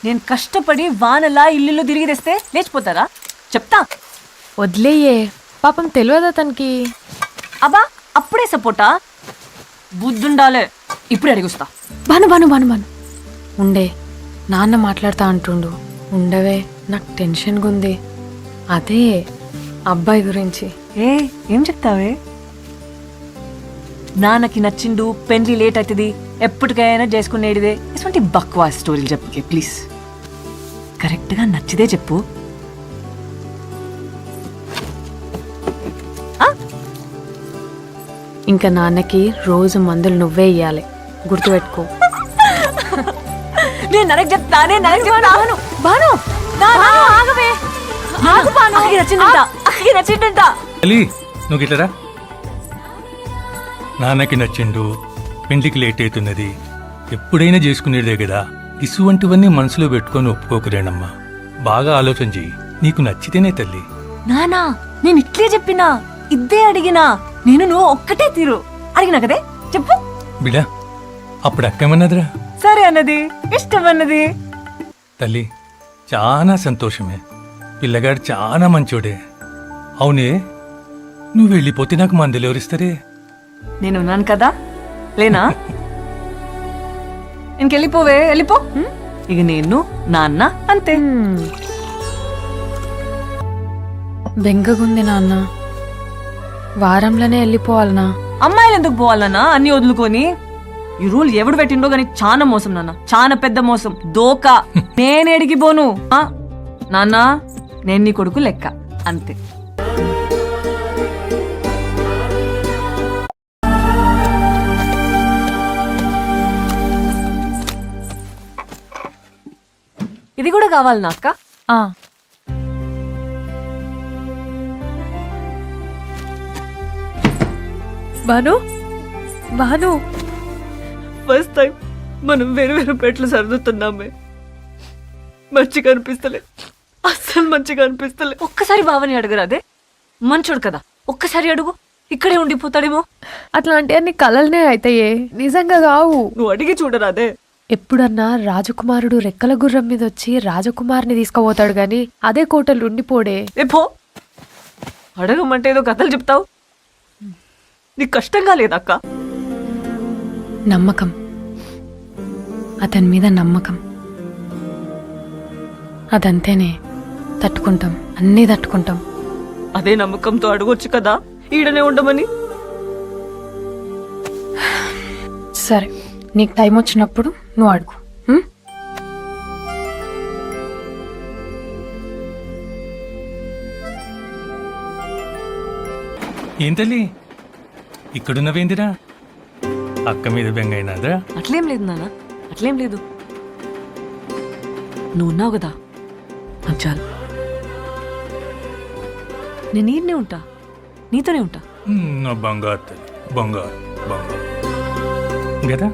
నేను కష్టపడి వానలా ఇల్లు తిరిగి తెస్తే లేచిపోతారా? చెప్తా. వదిలేయే, పాపం తెలియదు అతనికి. అబ్బా అప్పుడే సపోర్టా? బుద్ధుండాలే. ఇప్పుడే అడిగిస్తా. బాను బాను బాను బాను ఉండే, నాన్న మాట్లాడుతా అంటుండు. ఉండవే, నాకు టెన్షన్గా ఉంది. అదే అబ్బాయి గురించి. ఏం చెప్తావే? నాన్నకి నచ్చిండు, పెళ్లి లేట్ అవుతుంది, ఎప్పటికైనా చేసుకునేటిదే. ఇటువంటి బక్వా స్టోరీలు చెప్పుకే ప్లీజ్. కరెక్ట్గా నచ్చిదే చెప్పు. ఇంకా నాన్నకి రోజు మందులు నువ్వే ఇయ్యాలి, గుర్తుపెట్టుకో. నేను ననకు చెప్తానే. బాను ఆగవే. నచ్చిందంట. నువ్వు గిట్లరా. నాన్నకి నచ్చిండు, పెండ్లికి లేట్ అవుతున్నది, ఎప్పుడైనా చేసుకునేదే కదా. ఇసువంటివన్నీ మనసులో పెట్టుకొని ఒప్పుకోకరేనమ్మా. బాగా ఆలోచన చెయ్యి, నీకు నచ్చితేనే తల్లి. నానా నేను ఇట్లే చెప్పినా, ఇద్దే అడిగినా. నేను నువ్వు ఒక్కటే తీరు అడిగినా కదే. చెప్పు బిడా. అప్పుడు అక్కమన్నదిరా. సరే అన్నది, ఇష్టం అన్నది. తల్లి చాలా సంతోషమే, పిల్లగాడు చాలా మంచోడే. అవునే, నువ్వు వెళ్ళిపోతే నాకు మందులు ఎవరిస్తారే? నేనున్నాను కదా, లేనా? ఇంకెళ్ళిపోవే, వెళ్ళిపో. ఇక నేను నాన్న అంతే. బెంగగుంది నాన్న, వారంలోనే వెళ్ళిపోవాలనా? అమ్మాయిలు ఎందుకు పోవాలన్నా అన్ని వదులుకొని? ఈ రూల్ ఎవడు పెట్టిండో గాని చాలా మోసం నాన్న, చాలా పెద్ద మోసం, దోకా. నేనేడికి పోను. నాన్న నేను నీ కొడుకు లెక్క అంతే. ఇది కూడా కావాలి నా అక్క. బాను బాను, ఫస్ట్ టైం మనం వేరు వేరు పెట్లు సర్దుతున్నామే. మంచిగా అనిపిస్తలే, అస్సలు మంచిగా అనిపిస్తలే. ఒక్కసారి బావని అడుగురా. అదే మంచోడు కదా, ఒక్కసారి అడుగు. ఇక్కడే ఉండిపోతాడేమో. అట్లాంటి అన్ని కలలనే అయితాయే, నిజంగా కావు. నువ్వు అడిగి చూడరా. అదే ఎప్పుడన్నా రాజకుమారుడు రెక్కల గుర్రం మీద వచ్చి రాజకుమార్ని తీసుకుపోతాడు గాని అదే కోటలు ఉండిపోడే. పో, అడగమంటే ఏదో కథలు చెప్తావు. నీకు కష్టంగా లేదక్క? నమ్మకం, అతని మీద నమ్మకం, అదంతేనే. తట్టుకుంటాం, అన్నీ తట్టుకుంటాం. అదే నమ్మకంతో అడగొచ్చు కదా ఈడనే ఉండమని. సరే, నీకు టైం వచ్చినప్పుడు నువ్వు అడుగు. ఏం తల్లి ఇక్కడున్నవేందిరా? అక్క మీద బెంగైనాదా? అట్లేం లేదు నాన్న, అట్లేం లేదు. నువ్వు ఉన్నావు కదా, చాలు. నేను నీనే ఉంటా, నీతోనే ఉంటా. నా బంగారు తల్లి, బంగారు బంగారు కదా.